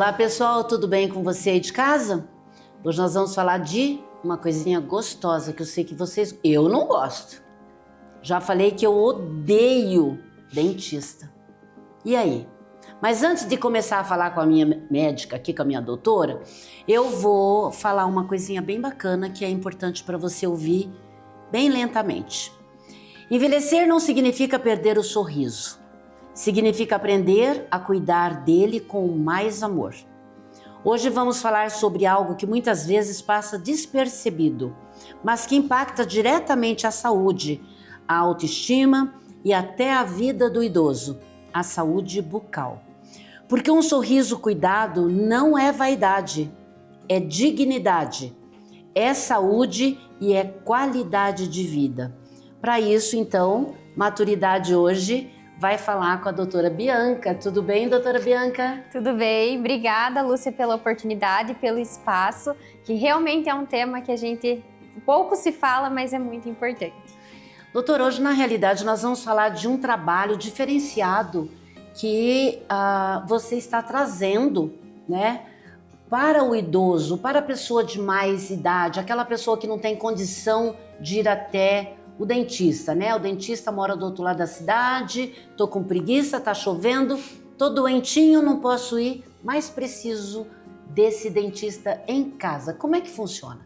Olá pessoal, tudo bem com você aí de casa? Hoje nós vamos falar de uma coisinha gostosa que eu sei que eu não gosto. Já falei que eu odeio dentista. E aí? Mas antes de começar a falar com a minha médica aqui, com a minha doutora, eu vou falar uma coisinha bem bacana que é importante para você ouvir bem lentamente. Envelhecer não significa perder o sorriso. Significa aprender a cuidar dele com mais amor. Hoje vamos falar sobre algo que muitas vezes passa despercebido, mas que impacta diretamente a saúde, a autoestima e até a vida do idoso, a saúde bucal. Porque um sorriso cuidado não é vaidade, é dignidade, é saúde e é qualidade de vida. Para isso, então, Maturidade hoje vai falar com a doutora Bianca. Tudo bem, doutora Bianca? Tudo bem. Obrigada, Lúcia, pela oportunidade, pelo espaço, que realmente é um tema que a gente pouco se fala, mas é muito importante. Doutora, hoje na realidade nós vamos falar de um trabalho diferenciado que você está trazendo, né, para o idoso, para a pessoa de mais idade, aquela pessoa que não tem condição de ir até o dentista, né? O dentista mora do outro lado da cidade, tô com preguiça, tá chovendo, tô doentinho, não posso ir, mas preciso desse dentista em casa. Como é que funciona?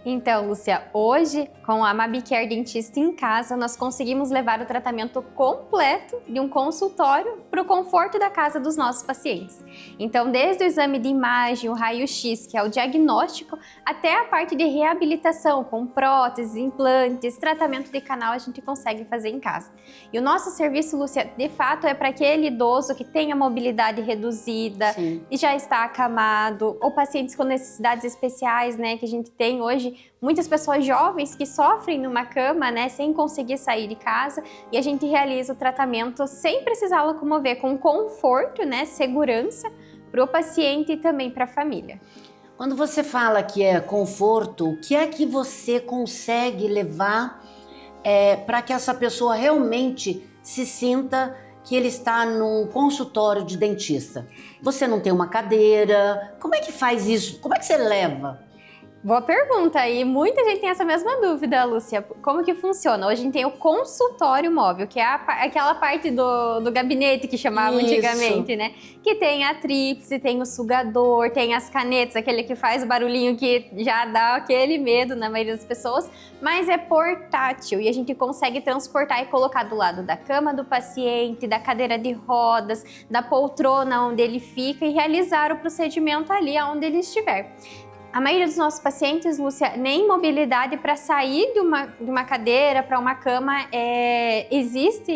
Então, Lúcia, hoje, com a Mabicare Dentista em Casa, nós conseguimos levar o tratamento completo de um consultório para o conforto da casa dos nossos pacientes. Então, desde o exame de imagem, o raio-x, que é o diagnóstico, até a parte de reabilitação, com próteses, implantes, tratamento de canal, a gente consegue fazer em casa. E o nosso serviço, Lúcia, de fato, é para aquele idoso que tem a mobilidade reduzida, sim, e já está acamado, ou pacientes com necessidades especiais, né, que a gente tem hoje, muitas pessoas jovens que sofrem numa cama, né, sem conseguir sair de casa, e a gente realiza o tratamento sem precisar locomover, com conforto, né, segurança para o paciente e também para a família. Quando você fala que é conforto, o que é que você consegue levar para que essa pessoa realmente se sinta que ele está num consultório de dentista? Você não tem uma cadeira, como é que faz isso? Como é que você leva? Boa pergunta, e muita gente tem essa mesma dúvida, Lúcia. Como que funciona? Hoje a gente tem o consultório móvel, que é aquela parte do gabinete que chamavam antigamente, né? Que tem a tríplice, tem o sugador, tem as canetas, aquele que faz o barulhinho que já dá aquele medo na maioria das pessoas, mas é portátil e a gente consegue transportar e colocar do lado da cama do paciente, da cadeira de rodas, da poltrona onde ele fica e realizar o procedimento ali onde ele estiver. A maioria dos nossos pacientes, Lúcia, nem mobilidade para sair de uma cadeira para uma cama existe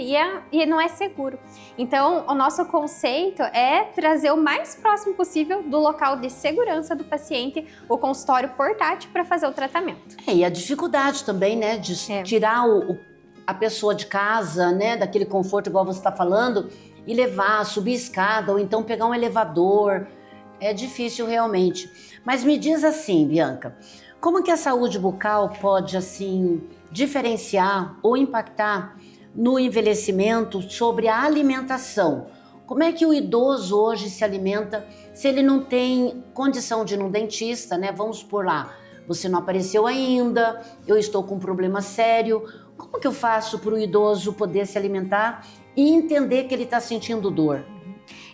e não é seguro. Então, o nosso conceito é trazer o mais próximo possível do local de segurança do paciente, o consultório portátil, para fazer o tratamento. E a dificuldade também, né, de tirar a pessoa de casa, né, daquele conforto igual você está falando, e levar, subir escada ou então pegar um elevador. É difícil realmente. Mas me diz assim, Bianca, como que a saúde bucal pode, assim, diferenciar ou impactar no envelhecimento sobre a alimentação? Como é que o idoso hoje se alimenta se ele não tem condição de ir no dentista, né? Vamos por lá, você não apareceu ainda, eu estou com um problema sério. Como que eu faço para o idoso poder se alimentar e entender que ele está sentindo dor?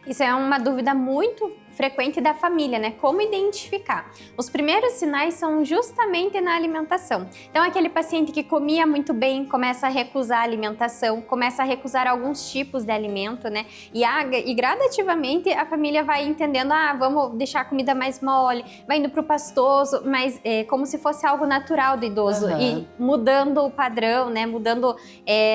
Isso é uma dúvida muito frequente da família, né? Como identificar? Os primeiros sinais são justamente na alimentação. Então, aquele paciente que comia muito bem começa a recusar a alimentação, começa a recusar alguns tipos de alimento, né? E gradativamente a família vai entendendo, vamos deixar a comida mais mole, vai indo para o pastoso, mas como se fosse algo natural do idoso, e mudando o padrão, né? Mudando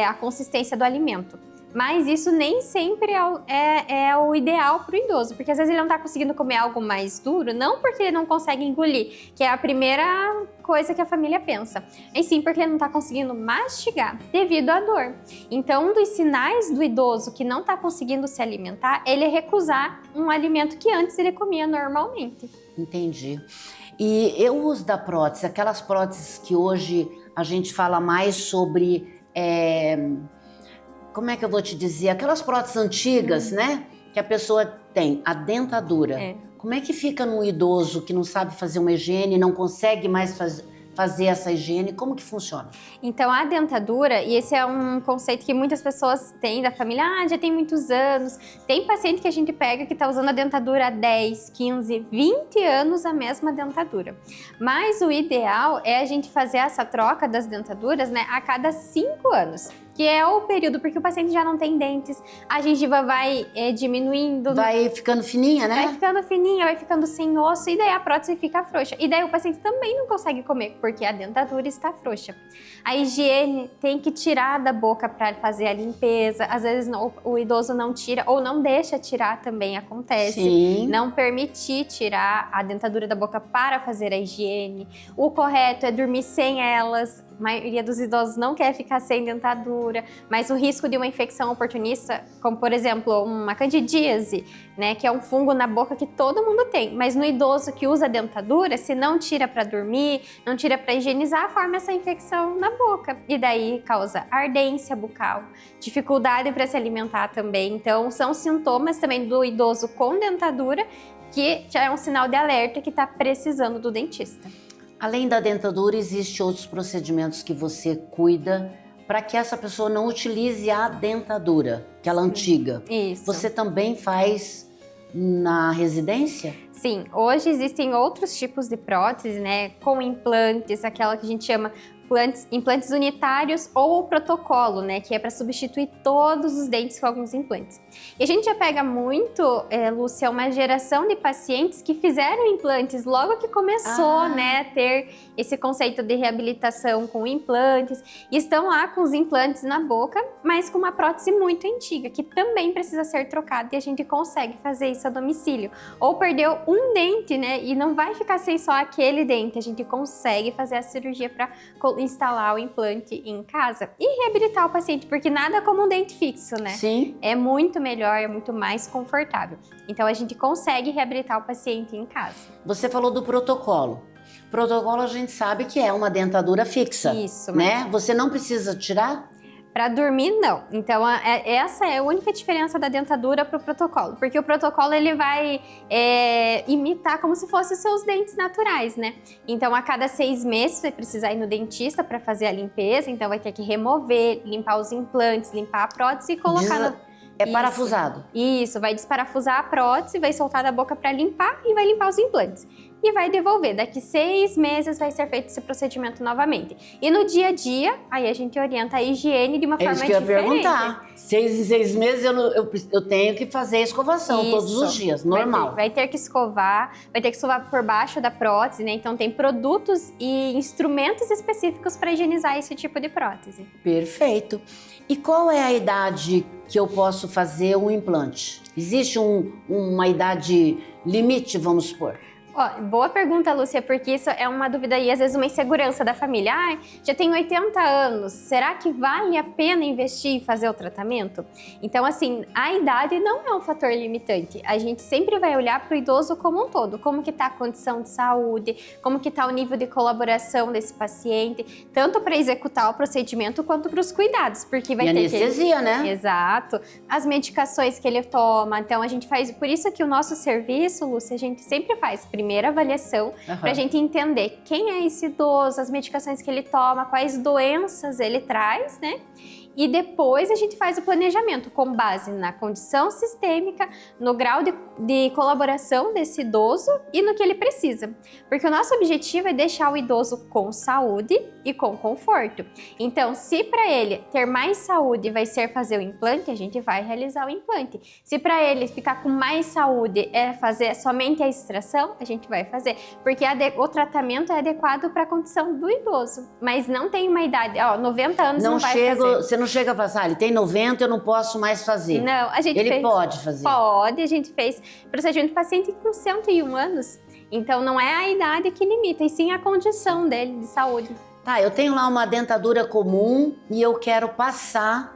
a consistência do alimento. Mas isso nem sempre é o ideal para o idoso, porque às vezes ele não está conseguindo comer algo mais duro, não porque ele não consegue engolir, que é a primeira coisa que a família pensa, e sim porque ele não está conseguindo mastigar devido à dor. Então, um dos sinais do idoso que não está conseguindo se alimentar, ele é recusar um alimento que antes ele comia normalmente. Entendi. E o uso da prótese, aquelas próteses que hoje a gente fala mais sobre... como é que eu vou te dizer? Aquelas próteses antigas, né? Que a pessoa tem a dentadura. Como é que fica num idoso que não sabe fazer uma higiene, não consegue mais fazer essa higiene? Como que funciona? Então, a dentadura, e esse é um conceito que muitas pessoas têm da família, já tem muitos anos. Tem paciente que a gente pega que está usando a dentadura há 10, 15, 20 anos, a mesma dentadura. Mas o ideal é a gente fazer essa troca das dentaduras, né, a cada 5 anos. Que é o período, porque o paciente já não tem dentes, a gengiva vai diminuindo. Vai ficando fininha, né? Vai ficando fininha, vai ficando sem osso, e daí a prótese fica frouxa. E daí o paciente também não consegue comer, porque a dentadura está frouxa. A higiene tem que tirar da boca para fazer a limpeza. Às vezes o idoso não tira, ou não deixa tirar também, acontece. Sim. Não permitir tirar a dentadura da boca para fazer a higiene. O correto é dormir sem elas. A maioria dos idosos não quer ficar sem dentadura, mas o risco de uma infecção oportunista, como por exemplo uma candidíase, né, que é um fungo na boca que todo mundo tem, mas no idoso que usa dentadura, se não tira para dormir, não tira para higienizar, forma essa infecção na boca e daí causa ardência bucal, dificuldade para se alimentar também. Então são sintomas também do idoso com dentadura que já é um sinal de alerta que está precisando do dentista. Além da dentadura, existem outros procedimentos que você cuida para que essa pessoa não utilize a dentadura, aquela antiga. Isso. Você também faz na residência? Sim, hoje existem outros tipos de prótese, né, com implantes, aquela que a gente chama implantes unitários ou o protocolo, né, que é para substituir todos os dentes com alguns implantes. E a gente já pega muito, Lúcia, uma geração de pacientes que fizeram implantes logo que começou, né, ter esse conceito de reabilitação com implantes, e estão lá com os implantes na boca, mas com uma prótese muito antiga, que também precisa ser trocada, e a gente consegue fazer isso a domicílio. Ou perdeu um dente, né, e não vai ficar sem só aquele dente, a gente consegue fazer a cirurgia para instalar o implante em casa e reabilitar o paciente, porque nada como um dente fixo, né? Sim. É muito melhor, é muito mais confortável. Então a gente consegue reabilitar o paciente em casa. Você falou do protocolo. Protocolo a gente sabe que é uma dentadura fixa. Isso, né? Você não precisa tirar? Para dormir, não. Então, essa é a única diferença da dentadura para o protocolo. Porque o protocolo, ele vai imitar como se fossem os seus dentes naturais, né? Então, a cada 6 meses, você vai precisar ir no dentista para fazer a limpeza. Então, vai ter que remover, limpar os implantes, limpar a prótese e colocar É parafusado. Isso, vai desparafusar a prótese, vai soltar da boca para limpar e vai limpar os implantes. E vai devolver. Daqui 6 meses vai ser feito esse procedimento novamente. E no dia a dia, aí a gente orienta a higiene de uma forma diferente. É isso que eu ia perguntar. 6 em 6 meses eu tenho que fazer a escovação todos os dias, normal. Vai ter que escovar por baixo da prótese, né? Então tem produtos e instrumentos específicos para higienizar esse tipo de prótese. Perfeito. E qual é a idade que eu posso fazer um implante? Existe uma idade limite, vamos supor? Boa pergunta, Lúcia, porque isso é uma dúvida e às vezes uma insegurança da família. Já tenho 80 anos, será que vale a pena investir e fazer o tratamento? Então, assim, a idade não é um fator limitante. A gente sempre vai olhar para o idoso como um todo, como que está a condição de saúde, como que está o nível de colaboração desse paciente, tanto para executar o procedimento quanto para os cuidados, porque vai ter anestesia, né? Exato. As medicações que ele toma, então a gente faz, por isso que o nosso serviço, Lúcia, a gente sempre faz primeira avaliação para a gente entender quem é esse idoso, as medicações que ele toma, quais doenças ele traz, né? E depois a gente faz o planejamento com base na condição sistêmica, no grau de colaboração desse idoso e no que ele precisa. Porque o nosso objetivo é deixar o idoso com saúde e com conforto. Então, se para ele ter mais saúde vai ser fazer o implante, a gente vai realizar o implante. Se para ele ficar com mais saúde é fazer somente a extração, a gente vai fazer. Porque o tratamento é adequado para a condição do idoso. Mas não tem uma idade, 90 anos não vai fazer. Você não chega a falar, ele tem 90, eu não posso mais fazer. Não, a gente Ele pode fazer? Pode, a gente fez procedimento de paciente com 101 anos. Então não é a idade que limita, e sim a condição dele de saúde. Tá, eu tenho lá uma dentadura comum e eu quero passar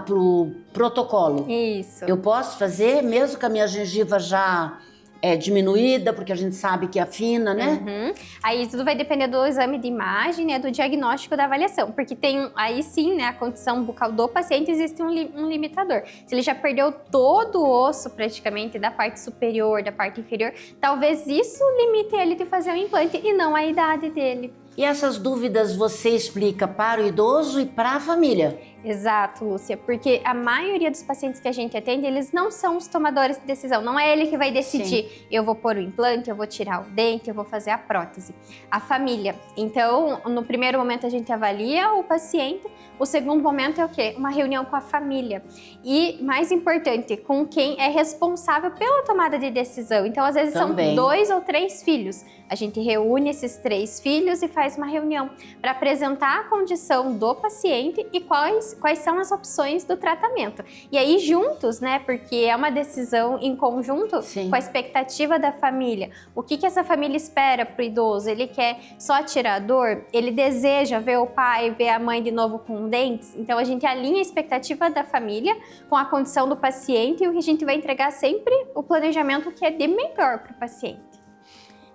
pro protocolo. Isso. Eu posso fazer, mesmo que a minha gengiva já é diminuída, porque a gente sabe que afina, né? Uhum. Aí tudo vai depender do exame de imagem, né, do diagnóstico da avaliação, porque tem aí sim, né, a condição bucal do paciente existe um limitador. Se ele já perdeu todo o osso praticamente da parte superior, da parte inferior, talvez isso limite ele de fazer o implante e não a idade dele. E essas dúvidas você explica para o idoso e para a família? Exato, Lúcia, porque a maioria dos pacientes que a gente atende, eles não são os tomadores de decisão, não é ele que vai decidir, sim, eu vou pôr o implante, eu vou tirar o dente, eu vou fazer a prótese. A família. Então, no primeiro momento a gente avalia o paciente, o segundo momento é o quê? Uma reunião com a família. E, mais importante, com quem é responsável pela tomada de decisão. Então, às vezes também são 2 ou 3 filhos. A gente reúne esses 3 filhos e faz uma reunião para apresentar a condição do paciente e quais são as opções do tratamento. E aí juntos, né, porque é uma decisão em conjunto, sim, com a expectativa da família. O que essa família espera pro idoso? Ele quer só tirar a dor? Ele deseja ver o pai, ver a mãe de novo com dentes? Então a gente alinha a expectativa da família com a condição do paciente e a gente vai entregar sempre o planejamento que é de melhor para o paciente.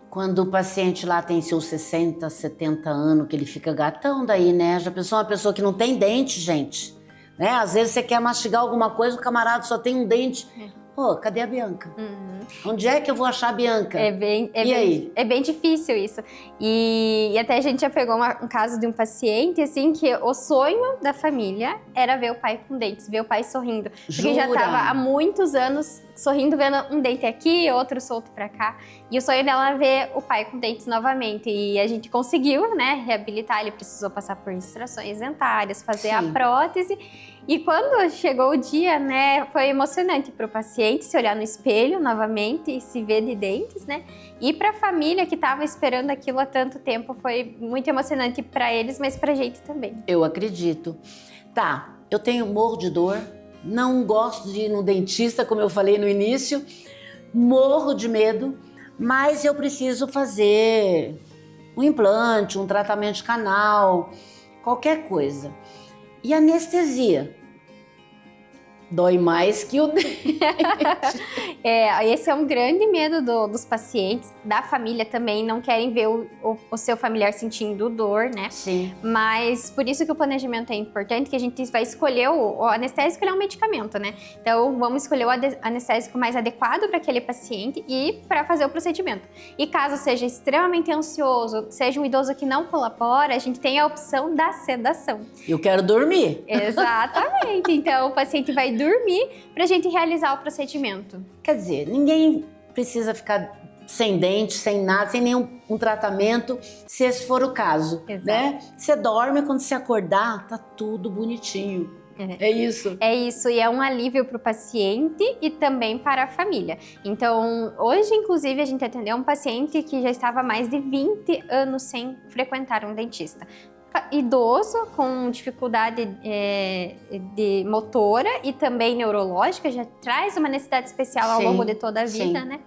Quando o paciente lá tem seus 60, 70 anos, que ele fica gatão daí, né? Já pensou uma pessoa que não tem dente, gente? Né? Às vezes você quer mastigar alguma coisa, o camarada só tem um dente. Pô, cadê a Bianca? Onde é que eu vou achar a Bianca? É bem difícil isso. E até a gente já pegou um caso de um paciente, assim, que o sonho da família era ver o pai com dentes, ver o pai sorrindo. Porque já estava há muitos anos sorrindo, vendo um dente aqui, outro solto pra cá. E o sonho dela era ver o pai com dentes novamente. E a gente conseguiu, né, reabilitar. Ele precisou passar por extrações dentárias, fazer, sim, a prótese. E quando chegou o dia, né, foi emocionante para o paciente se olhar no espelho novamente e se ver de dentes, né? E para a família que estava esperando aquilo há tanto tempo, foi muito emocionante para eles, mas para a gente também. Eu acredito. Tá, eu tenho morro de dor, não gosto de ir no dentista, como eu falei no início, morro de medo, mas eu preciso fazer um implante, um tratamento de canal, qualquer coisa. E anestesia? Dói mais que o dente. Esse é um grande medo dos pacientes, da família também, não querem ver o seu familiar sentindo dor, né? Sim. Mas por isso que o planejamento é importante, que a gente vai escolher o anestésico, ele é um medicamento, né? Então vamos escolher o anestésico mais adequado para aquele paciente e para fazer o procedimento. E caso seja extremamente ansioso, seja um idoso que não colabora, a gente tem a opção da sedação. Eu quero dormir. Exatamente. Então o paciente vai dormir para a gente realizar o procedimento. Quer dizer, ninguém precisa ficar sem dente, sem nada, sem nenhum tratamento, se esse for o caso, né? Você dorme, quando você acordar, tá tudo bonitinho. É isso. É isso, e é um alívio para o paciente e também para a família. Então, hoje, inclusive, a gente atendeu um paciente que já estava há mais de 20 anos sem frequentar um dentista. Idoso, com dificuldade de motora e também neurológica, já traz uma necessidade especial ao longo de toda a vida, sim, né?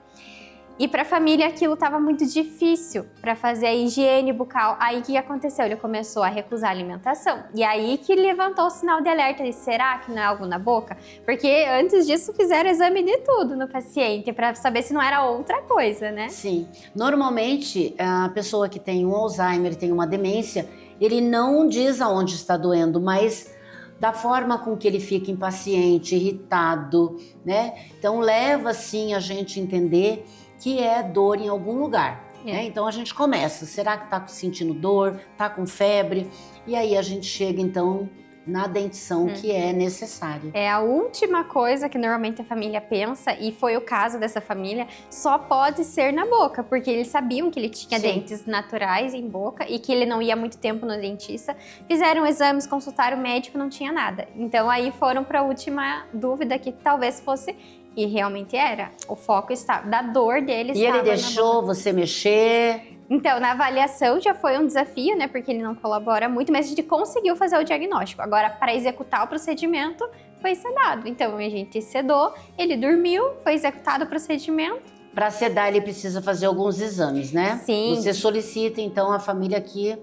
E para a família aquilo estava muito difícil para fazer a higiene bucal. Aí o que aconteceu? Ele começou a recusar a alimentação. E aí que levantou o sinal de alerta de será que não é algo na boca? Porque antes disso fizeram exame de tudo no paciente para saber se não era outra coisa, né? Sim. Normalmente a pessoa que tem um Alzheimer, tem uma demência, ele não diz aonde está doendo, mas da forma com que ele fica impaciente, irritado, né? Então leva sim a gente a entender que é dor em algum lugar. Né? Então a gente começa, será que tá sentindo dor, tá com febre? E aí a gente chega então na dentição que é necessária. É a última coisa que normalmente a família pensa, e foi o caso dessa família, só pode ser na boca, porque eles sabiam que ele tinha dentes naturais em boca e que ele não ia muito tempo no dentista. Fizeram exames, consultaram o médico, não tinha nada. Então aí foram para a última dúvida, que talvez fosse, e realmente era, o foco estava, da dor dele. E ele deixou você mexer? Então, na avaliação já foi um desafio, né? Porque ele não colabora muito, mas a gente conseguiu fazer o diagnóstico. Agora, para executar o procedimento, foi sedado. Então, a gente sedou, ele dormiu, foi executado o procedimento. Para sedar, ele precisa fazer alguns exames, né? Sim. Você solicita, então, a família aqui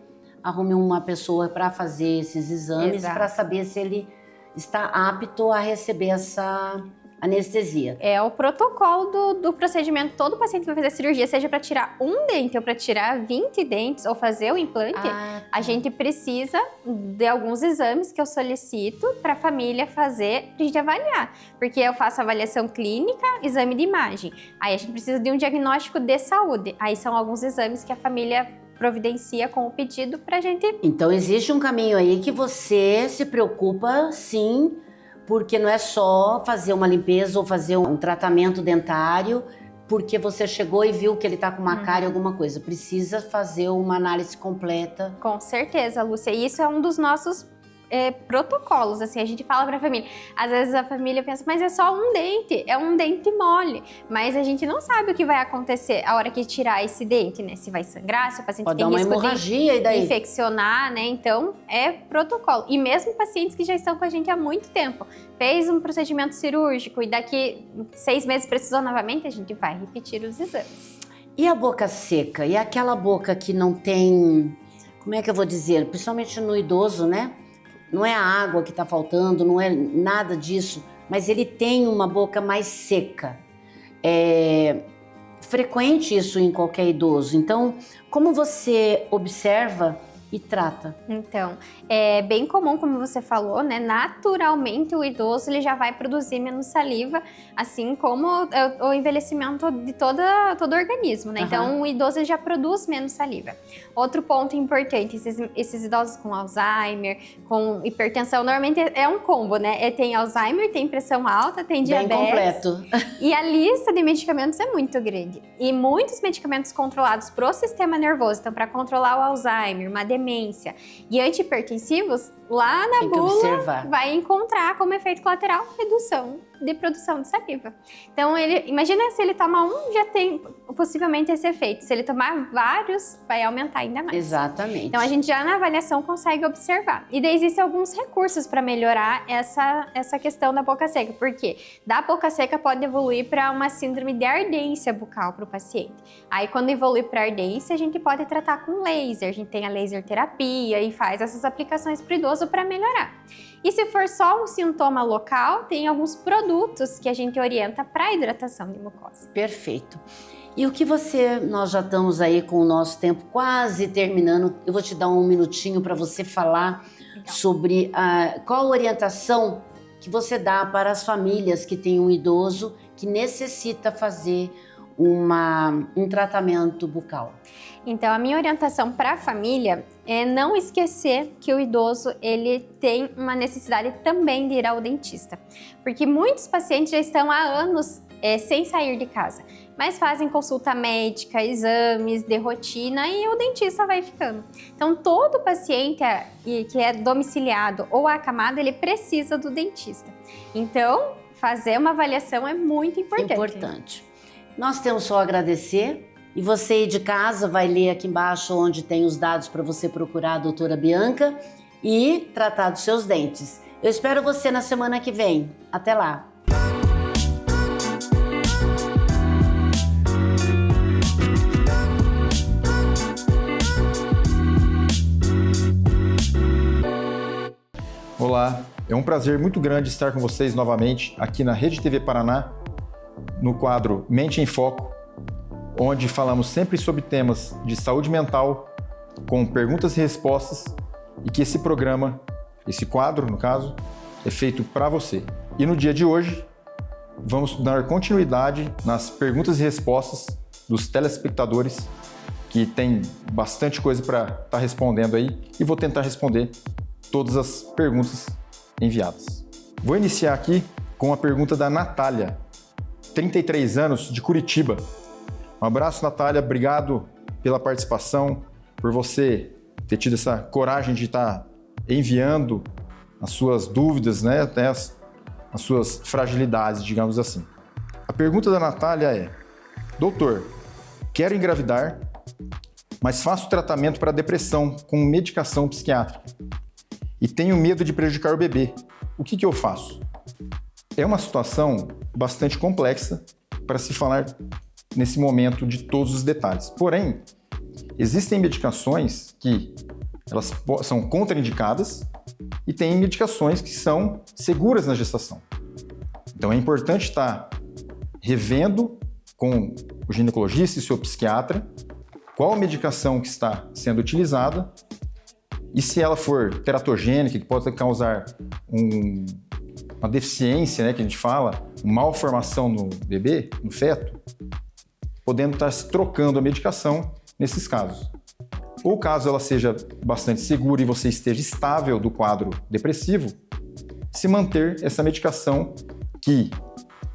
arrume uma pessoa para fazer esses exames, para saber se ele está apto a receber anestesia. É o protocolo do procedimento. Todo paciente que vai fazer cirurgia, seja para tirar um dente ou para tirar 20 dentes ou fazer o implante, a gente precisa de alguns exames que eu solicito para a família fazer, para a gente avaliar. Porque eu faço avaliação clínica, exame de imagem. Aí a gente precisa de um diagnóstico de saúde. Aí são alguns exames que a família providencia com o pedido para a gente. Então existe um caminho aí que você se preocupa, sim, porque não é só fazer uma limpeza ou fazer um tratamento dentário porque você chegou e viu que ele tá com uma cárie ou alguma coisa. Precisa fazer uma análise completa. Com certeza, Lúcia. E isso é um dos nossos protocolos, assim, a gente fala pra família. Às vezes a família pensa, mas é só um dente, é um dente mole. Mas a gente não sabe o que vai acontecer a hora que tirar esse dente, né? Se vai sangrar, se o paciente pode tem dar uma risco hemorragia e daí? Infeccionar, né? Então, é protocolo. E mesmo pacientes que já estão com a gente há muito tempo, fez um procedimento cirúrgico e daqui 6 meses precisou novamente, a gente vai repetir os exames. E a boca seca? E aquela boca que não tem, como é que eu vou dizer? Principalmente no idoso, né? Não é a água que está faltando, não é nada disso, mas ele tem uma boca mais seca. É frequente isso em qualquer idoso. Então, como você observa e trata? Então, é bem comum, como você falou, né? Naturalmente, o idoso ele já vai produzir menos saliva, assim como o envelhecimento de todo o organismo, né? Então, o idoso ele já produz menos saliva. Outro ponto importante, esses idosos com Alzheimer, com hipertensão, normalmente é um combo, né? Tem Alzheimer, tem pressão alta, tem diabetes. Bem completo. E a lista de medicamentos é muito grande. E muitos medicamentos controlados pro sistema nervoso, então para controlar o Alzheimer, uma demência e antihipertensivos, lá na bula vai encontrar como efeito colateral redução de produção de saliva. Então, imagina se ele toma um, já tem possivelmente esse efeito. Se ele tomar vários, vai aumentar ainda mais. Exatamente. Então, a gente já na avaliação consegue observar. E daí existem alguns recursos para melhorar essa questão da boca seca. Porque da boca seca pode evoluir para uma síndrome de ardência bucal para o paciente. Aí, quando evolui para ardência, a gente pode tratar com laser. A gente tem a laser terapia e faz essas aplicações para o idoso para melhorar. E se for só um sintoma local, tem alguns produtos que a gente orienta para hidratação de mucosa. Perfeito. E o que nós já estamos aí com o nosso tempo quase terminando, eu vou te dar um minutinho para você falar sobre qual a orientação que você dá para as famílias que têm um idoso que necessita fazer um tratamento bucal. Então, a minha orientação para a família é não esquecer que o idoso ele tem uma necessidade também de ir ao dentista. Porque muitos pacientes já estão há anos sem sair de casa, mas fazem consulta médica, exames de rotina e o dentista vai ficando. Então, todo paciente que é domiciliado ou acamado, ele precisa do dentista. Então, fazer uma avaliação é muito importante. Nós temos só a agradecer. E você aí de casa vai ler aqui embaixo onde tem os dados para você procurar a doutora Bianca e tratar dos seus dentes. Eu espero você na semana que vem. Até lá! Olá, é um prazer muito grande estar com vocês novamente aqui na Rede TV Paraná, no quadro Mente em Foco, onde falamos sempre sobre temas de saúde mental, com perguntas e respostas, e que esse programa, esse quadro, no caso, é feito para você. E no dia de hoje, vamos dar continuidade nas perguntas e respostas dos telespectadores, que tem bastante coisa para estar respondendo aí, e vou tentar responder todas as perguntas enviadas. Vou iniciar aqui com a pergunta da Natália, 33 anos, de Curitiba. Um abraço, Natália, obrigado pela participação, por você ter tido essa coragem de estar enviando as suas dúvidas, né, até as suas fragilidades, digamos assim. A pergunta da Natália é: doutor, quero engravidar, mas faço tratamento para depressão com medicação psiquiátrica e tenho medo de prejudicar o bebê. O que eu faço? É uma situação bastante complexa para se falar nesse momento de todos os detalhes. Porém, existem medicações que elas são contraindicadas e tem medicações que são seguras na gestação. Então é importante estar revendo com o ginecologista e seu psiquiatra qual a medicação que está sendo utilizada e se ela for teratogênica, que pode causar uma deficiência, né, que a gente fala, uma malformação no bebê, no feto, podendo estar se trocando a medicação nesses casos. Ou caso ela seja bastante segura e você esteja estável do quadro depressivo, se manter essa medicação que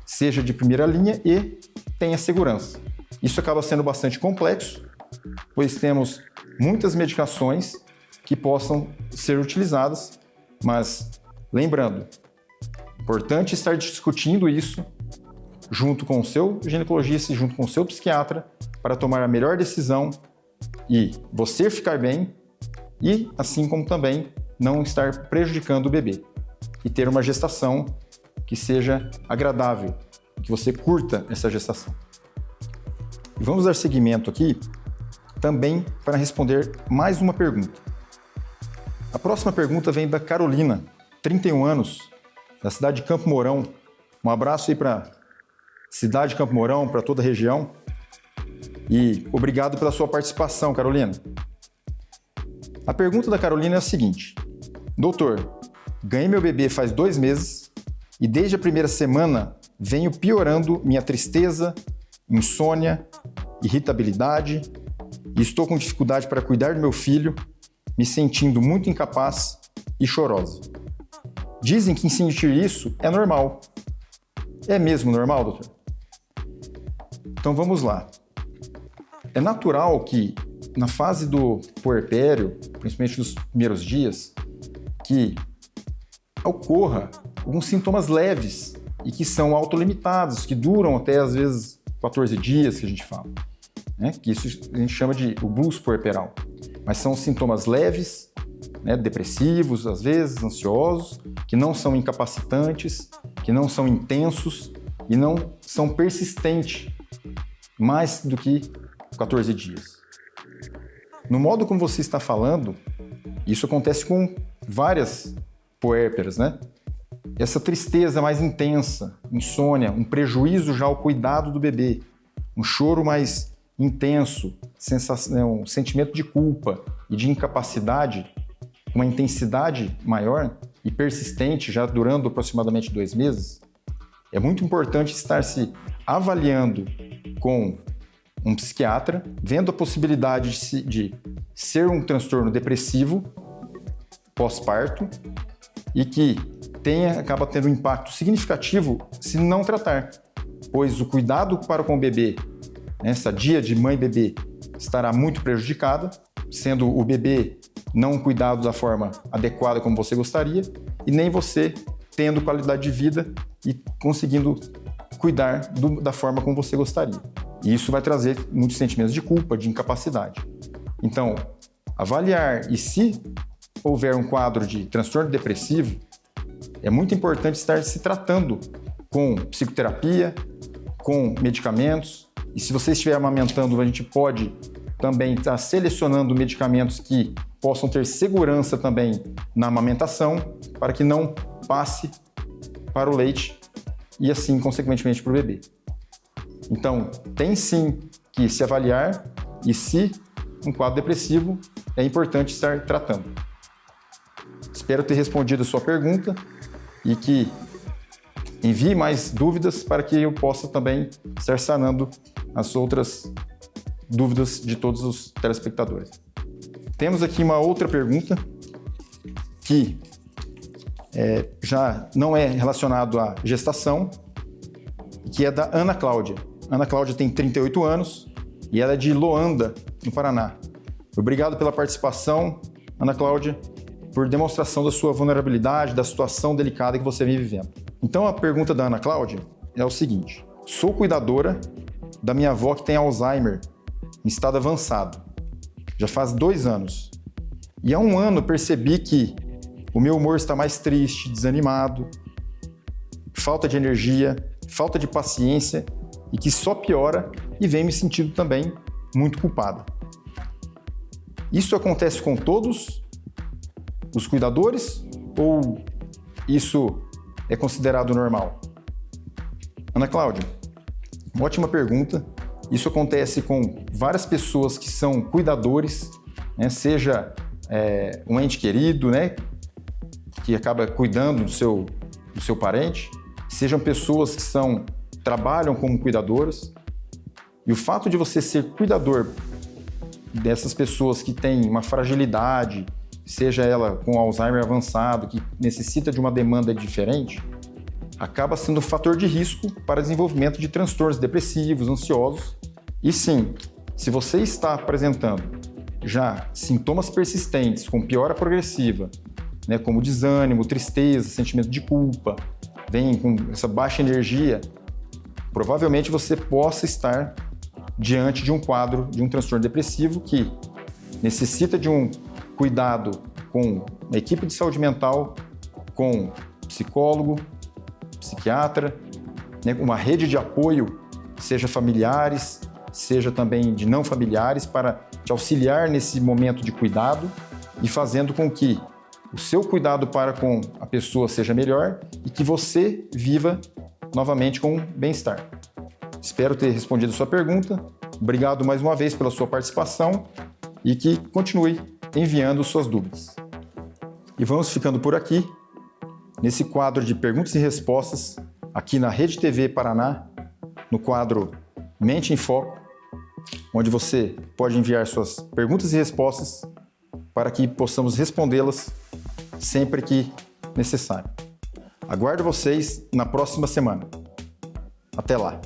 seja de primeira linha e tenha segurança. Isso acaba sendo bastante complexo, pois temos muitas medicações que possam ser utilizadas, mas lembrando, importante estar discutindo isso junto com o seu ginecologista e junto com o seu psiquiatra para tomar a melhor decisão e você ficar bem e, assim como também, não estar prejudicando o bebê e ter uma gestação que seja agradável, que você curta essa gestação. E vamos dar seguimento aqui também para responder mais uma pergunta. A próxima pergunta vem da Carolina, 31 anos, da cidade de Campo Mourão. Um abraço aí para a cidade de Campo Mourão, para toda a região. E obrigado pela sua participação, Carolina. A pergunta da Carolina é a seguinte: doutor, ganhei meu bebê faz 2 meses e desde a primeira semana venho piorando minha tristeza, insônia, irritabilidade e estou com dificuldade para cuidar do meu filho, me sentindo muito incapaz e chorosa. Dizem que sentir isso é normal. É mesmo normal, doutor? Então vamos lá. É natural que na fase do puerpério, principalmente nos primeiros dias, que ocorra alguns sintomas leves e que são autolimitados, que duram até às vezes 14 dias, que a gente fala, né? Que isso a gente chama de o blues puerperal. Mas são sintomas leves, né? Depressivos, às vezes, ansiosos, que não são incapacitantes, que não são intensos e não são persistentes mais do que 14 dias. No modo como você está falando, isso acontece com várias puérperas, né? Essa tristeza mais intensa, insônia, um prejuízo já ao cuidado do bebê, um choro mais intenso, um sentimento de culpa e de incapacidade, com uma intensidade maior e persistente, já durando aproximadamente 2 meses, é muito importante estar se avaliando com um psiquiatra, vendo a possibilidade de ser um transtorno depressivo pós-parto e que acaba tendo um impacto significativo se não tratar, pois o cuidado para com o bebê, essa dia de mãe e bebê, estará muito prejudicada, sendo o bebê não cuidado da forma adequada como você gostaria e nem você tendo qualidade de vida e conseguindo cuidar da forma como você gostaria. E isso vai trazer muitos sentimentos de culpa, de incapacidade. Então, avaliar e se houver um quadro de transtorno depressivo, é muito importante estar se tratando com psicoterapia, com medicamentos. E se você estiver amamentando, a gente pode também estar selecionando medicamentos que possam ter segurança também na amamentação, para que não passe para o leite e assim, consequentemente, para o bebê. Então, tem sim que se avaliar e se um quadro depressivo, é importante estar tratando. Espero ter respondido a sua pergunta e que envie mais dúvidas para que eu possa também estar sanando as outras dúvidas de todos os telespectadores. Temos aqui uma outra pergunta que já não é relacionado à gestação, que é da Ana Cláudia. Ana Cláudia tem 38 anos e ela é de Loanda, no Paraná. Obrigado pela participação, Ana Cláudia, por demonstração da sua vulnerabilidade, da situação delicada que você vem vivendo. Então a pergunta da Ana Cláudia é o seguinte: sou cuidadora da minha avó que tem Alzheimer em estado avançado. Já faz 2 anos. E há 1 ano percebi que o meu humor está mais triste, desanimado, falta de energia, falta de paciência e que só piora e vem me sentindo também muito culpada. Isso acontece com todos os cuidadores ou isso é considerado normal? Ana Cláudia, uma ótima pergunta. Isso acontece com várias pessoas que são cuidadores, né? Seja um ente querido, né? Que acaba cuidando do seu parente, sejam pessoas que trabalham como cuidadoras. E o fato de você ser cuidador dessas pessoas que têm uma fragilidade, seja ela com Alzheimer avançado, que necessita de uma demanda diferente, acaba sendo um fator de risco para desenvolvimento de transtornos depressivos, ansiosos. E sim, se você está apresentando já sintomas persistentes com piora progressiva, né, como desânimo, tristeza, sentimento de culpa, vem com essa baixa energia, provavelmente você possa estar diante de um quadro de um transtorno depressivo que necessita de um cuidado com uma equipe de saúde mental, com psicólogo, psiquiatra, né, uma rede de apoio, seja familiares, seja também de não familiares, para te auxiliar nesse momento de cuidado e fazendo com que o seu cuidado para com a pessoa seja melhor e que você viva novamente com bem-estar. Espero ter respondido a sua pergunta. Obrigado mais uma vez pela sua participação e que continue enviando suas dúvidas. E vamos ficando por aqui, nesse quadro de perguntas e respostas, aqui na Rede TV Paraná, no quadro Mente em Foco, onde você pode enviar suas perguntas e respostas para que possamos respondê-las sempre que necessário. Aguardo vocês na próxima semana. Até lá!